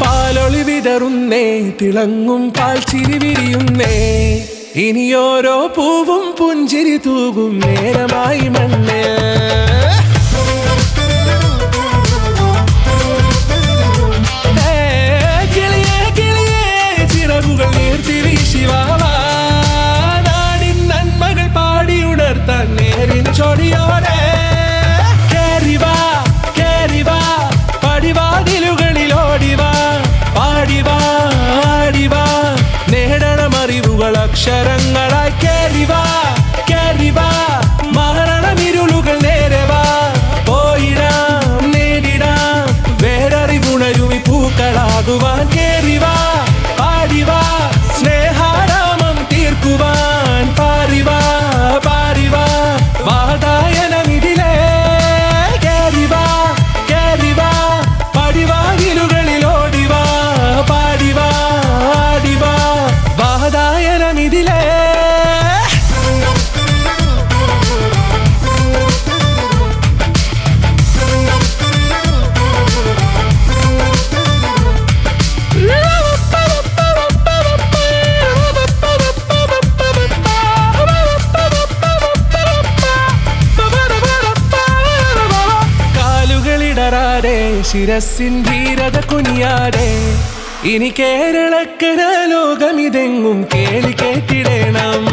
പാലൊളി വിതറുന്നേ, തിളങ്ങും പാൽച്ചിരി വിരിയുന്നേ, ഇനിയോരോ പൂവും പുഞ്ചിരി തൂകും നേരമായി മണ്ണ്. കിളിയേ കിളിയേ ചിറകുകൾ നീർത്തി വീശിവാവാ, നാടിൻ നന്മകൾ പാടിയുണർത്താൻ നേരിൻ ചൊടിയോടെ. കേറിവാ കേറിവാ പടിവാതിലുകളിലോടിവാ, പാടിവാ ആടിവാ നേടണമറിവുകൾ അക്ഷരങ്ങളായി. കേറിവാ കേറിവാ മരണമിരുളുകൾ നേരവാ, പോയിടാം നേടിടാം വേററിവുണരുമി പൂക്കളാകുവാൻ. കേറിവാ പാടിവാ സ്നേഹാരാമം തീർക്കുവാൻ, പാറിവാ പാറിവാ വാതായനമിതിലേ. കേറിവാ കേറിവാ പടിവാതിലുകളിലോടിവാ, പാടിവാ ആടിവാ വാതായനമിതിലേ. കാലുകളിടറാതെ ശിരസിൻ ധീരത കുനിയാതെ, ഇനി കേരളക്കര ലോകമിതെങ്ങും കേളി കേട്ടിടണം.